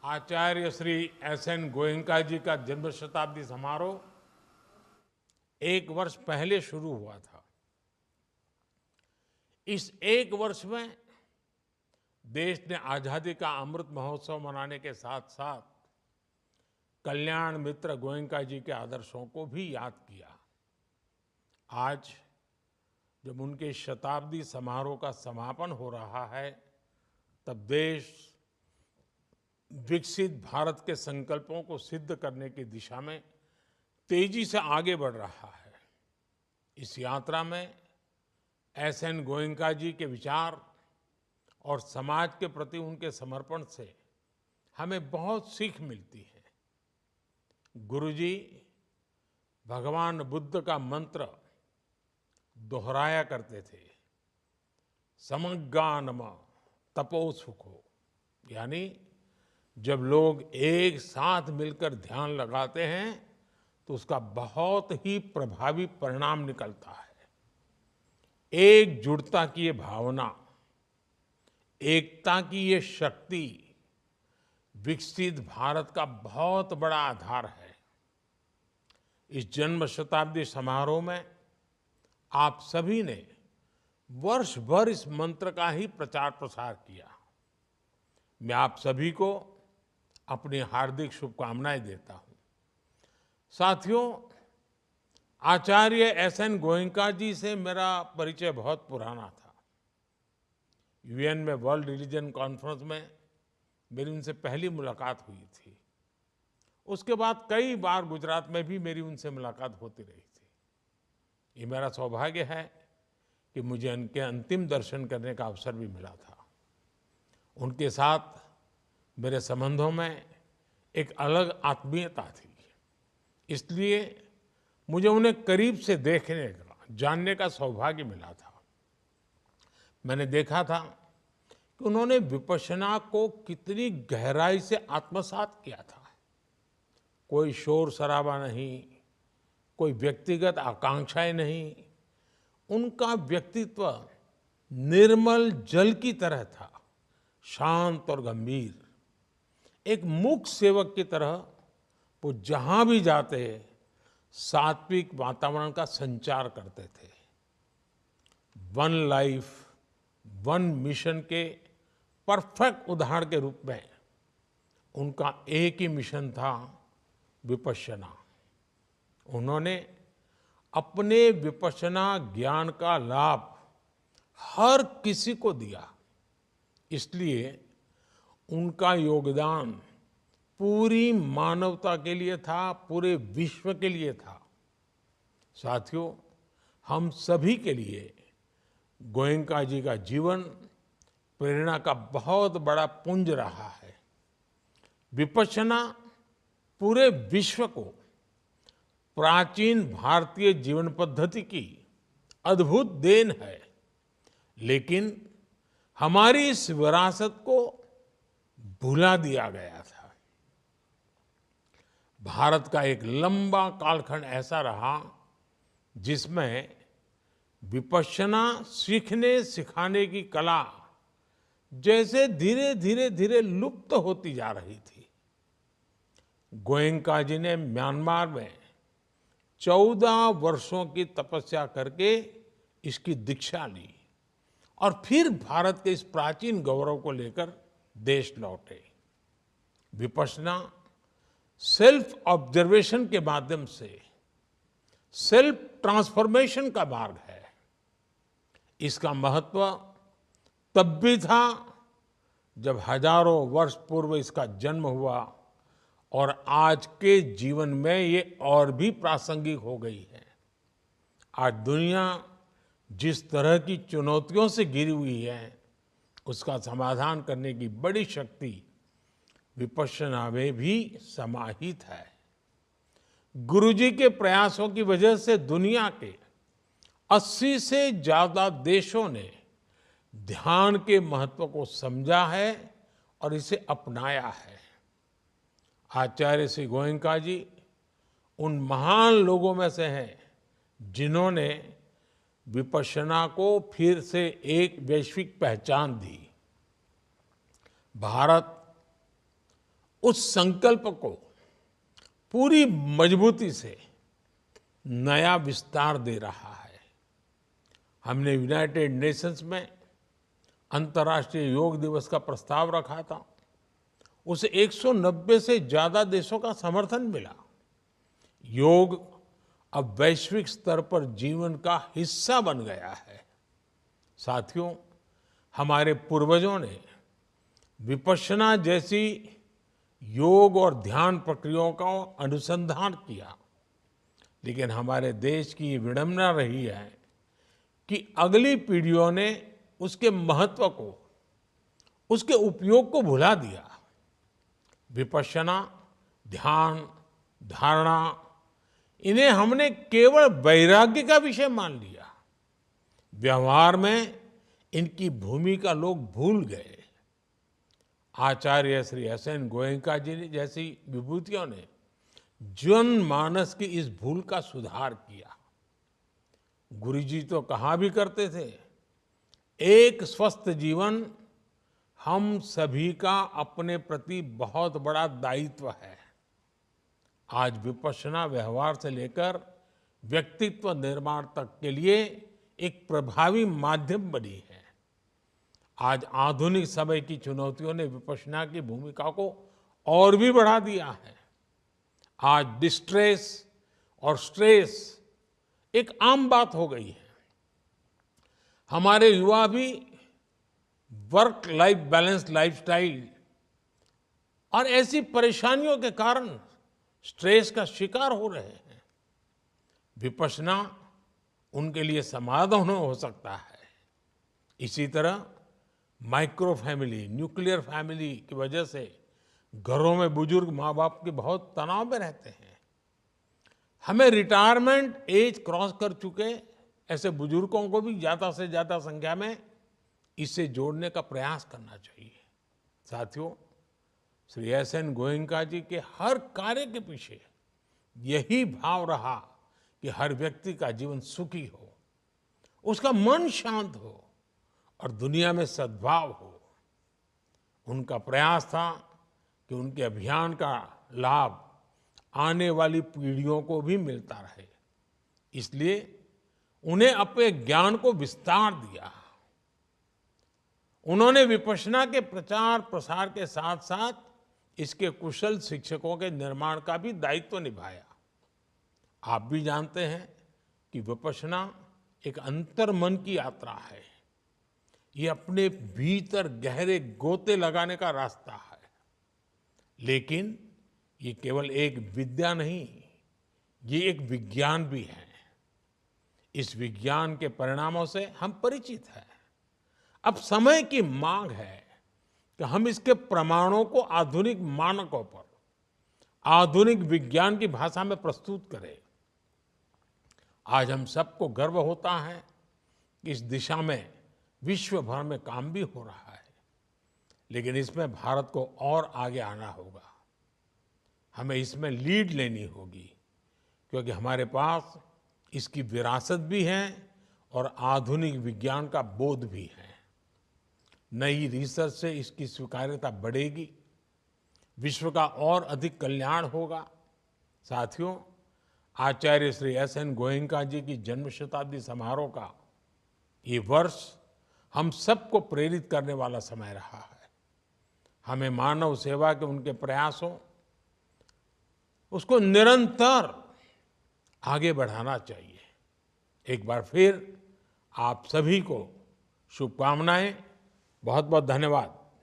आचार्य Shri SN. Goenka जी का जन्म शताब्दी समारोह एक वर्ष पहले शुरू हुआ था। इस एक वर्ष में देश ने आजादी का अमृत महोत्सव मनाने के साथ साथ कल्याण मित्र गोयनका जी के आदर्शों को भी याद किया। आज जब उनके शताब्दी समारोह का समापन हो रहा है, तब देश विकसित भारत के संकल्पों को सिद्ध करने की दिशा में तेजी से आगे बढ़ रहा है। इस यात्रा में एस.एन. गोयनका जी के विचार और समाज के प्रति उनके समर्पण से हमें बहुत सीख मिलती है। गुरुजी भगवान बुद्ध का मंत्र दोहराया करते थे, समग्गानम तपो सुखो, यानी जब लोग एक साथ मिलकर ध्यान लगाते हैं तो उसका बहुत ही प्रभावी परिणाम निकलता है। एकजुटता की ये भावना, एकता की ये शक्ति विकसित भारत का बहुत बड़ा आधार है। इस जन्म शताब्दी समारोह में आप सभी ने वर्ष भर इस मंत्र का ही प्रचार प्रसार किया। मैं आप सभी को अपनी हार्दिक शुभकामनाएं देता हूं। साथियों, आचार्य एस.एन. गोयनका जी से मेरा परिचय बहुत पुराना था। यूएन में वर्ल्ड रिलीजन कॉन्फ्रेंस में मेरी उनसे पहली मुलाकात हुई थी। उसके बाद कई बार गुजरात में भी मेरी उनसे मुलाकात होती रही थी। ये मेरा सौभाग्य है कि मुझे उनके अंतिम दर्शन करने का अवसर भी मिला था। उनके साथ मेरे संबंधों में एक अलग आत्मीयता थी, इसलिए मुझे उन्हें करीब से देखने का, जानने का सौभाग्य मिला था। मैंने देखा था कि उन्होंने विपश्यना को कितनी गहराई से आत्मसात किया था। कोई शोर शराबा नहीं, कोई व्यक्तिगत आकांक्षाएं नहीं। उनका व्यक्तित्व निर्मल जल की तरह था, शांत और गंभीर। एक मूक सेवक की तरह वो जहां भी जाते सात्विक वातावरण का संचार करते थे। वन लाइफ वन मिशन के परफेक्ट उदाहरण के रूप में उनका एक ही मिशन था, विपश्यना। उन्होंने अपने विपश्यना ज्ञान का लाभ हर किसी को दिया, इसलिए उनका योगदान पूरी मानवता के लिए था, पूरे विश्व के लिए था। साथियों, हम सभी के लिए गोयनका जी का जीवन प्रेरणा का बहुत बड़ा पुंज रहा है। विपश्यना पूरे विश्व को प्राचीन भारतीय जीवन पद्धति की अद्भुत देन है, लेकिन हमारी इस विरासत को भुला दिया गया था। भारत का एक लंबा कालखंड ऐसा रहा जिसमें विपश्यना सीखने सिखाने की कला जैसे धीरे धीरे धीरे लुप्त होती जा रही थी। गोयनका जी ने म्यांमार में 14 वर्षों की तपस्या करके इसकी दीक्षा ली और फिर भारत के इस प्राचीन गौरव को लेकर देश लौटे। विपश्यना सेल्फ ऑब्जर्वेशन के माध्यम से सेल्फ ट्रांसफॉर्मेशन का मार्ग है। इसका महत्व तब भी था जब हजारों वर्ष पूर्व इसका जन्म हुआ, और आज के जीवन में ये और भी प्रासंगिक हो गई है। आज दुनिया जिस तरह की चुनौतियों से घिरी हुई है, उसका समाधान करने की बड़ी शक्ति विपश्यना में भी समाहित है। गुरुजी के प्रयासों की वजह से दुनिया के 80 से ज्यादा देशों ने ध्यान के महत्व को समझा है और इसे अपनाया है। आचार्य श्री गोयनका जी उन महान लोगों में से हैं जिन्होंने विपश्यना को फिर से एक वैश्विक पहचान दी। भारत उस संकल्प को पूरी मजबूती से नया विस्तार दे रहा है। हमने यूनाइटेड नेशंस में अंतर्राष्ट्रीय योग दिवस का प्रस्ताव रखा था। उसे 190 से ज्यादा देशों का समर्थन मिला। योग अब वैश्विक स्तर पर जीवन का हिस्सा बन गया है। साथियों, हमारे पूर्वजों ने विपश्यना जैसी योग और ध्यान प्रक्रियाओं का अनुसंधान किया, लेकिन हमारे देश की ये विडंबना रही है कि अगली पीढ़ियों ने उसके महत्व को, उसके उपयोग को भुला दिया। विपश्यना, ध्यान, धारणा, इन्हें हमने केवल वैराग्य का विषय मान लिया। व्यवहार में इनकी भूमिका लोग भूल गए। आचार्य श्री एस.एन. गोयनका जी जैसी विभूतियों ने जनमानस की इस भूल का सुधार किया। गुरु जी तो कहा भी करते थे, एक स्वस्थ जीवन हम सभी का अपने प्रति बहुत बड़ा दायित्व है। आज विपश्यना व्यवहार से लेकर व्यक्तित्व निर्माण तक के लिए एक प्रभावी माध्यम बनी है। आज आधुनिक समय की चुनौतियों ने विपश्यना की भूमिका को और भी बढ़ा दिया है। आज डिस्ट्रेस और स्ट्रेस एक आम बात हो गई है। हमारे युवा भी वर्क लाइफ बैलेंस लाइफस्टाइल और ऐसी परेशानियों के कारण स्ट्रेस का शिकार हो रहे हैं। विपश्यना उनके लिए समाधान हो सकता है। इसी तरह माइक्रो फैमिली, न्यूक्लियर फैमिली की वजह से घरों में बुजुर्ग माँ बाप के बहुत तनाव में रहते हैं। हमें रिटायरमेंट एज क्रॉस कर चुके ऐसे बुजुर्गों को भी ज्यादा से ज्यादा संख्या में इससे जोड़ने का प्रयास करना चाहिए। साथियों, श्री एस.एन. गोयनका जी के हर कार्य के पीछे यही भाव रहा कि हर व्यक्ति का जीवन सुखी हो, उसका मन शांत हो और दुनिया में सद्भाव हो। उनका प्रयास था कि उनके अभियान का लाभ आने वाली पीढ़ियों को भी मिलता रहे। इसलिए उन्हें अपने ज्ञान को विस्तार दिया। उन्होंने विपश्यना के प्रचार प्रसार के साथ साथ इसके कुशल शिक्षकों के निर्माण का भी दायित्व निभाया। आप भी जानते हैं कि विपश्यना एक अंतर्मन की यात्रा है। ये अपने भीतर गहरे गोते लगाने का रास्ता है। लेकिन ये केवल एक विद्या नहीं, ये एक विज्ञान भी है। इस विज्ञान के परिणामों से हम परिचित हैं। अब समय की मांग है कि हम इसके प्रमाणों को आधुनिक मानकों पर, आधुनिक विज्ञान की भाषा में प्रस्तुत करें। आज हम सबको गर्व होता है कि इस दिशा में विश्व भर में काम भी हो रहा है, लेकिन इसमें भारत को और आगे आना होगा। हमें इसमें लीड लेनी होगी, क्योंकि हमारे पास इसकी विरासत भी है और आधुनिक विज्ञान का बोध भी है। नई रिसर्च से इसकी स्वीकार्यता बढ़ेगी, विश्व का और अधिक कल्याण होगा। साथियों, आचार्य श्री एस.एन. गोयनका जी की जन्म शताब्दी समारोह का ये वर्ष हम सबको प्रेरित करने वाला समय रहा है। हमें मानव सेवा के उनके प्रयासों उसको निरंतर आगे बढ़ाना चाहिए। एक बार फिर आप सभी को शुभकामनाएं। बहुत बहुत धन्यवाद।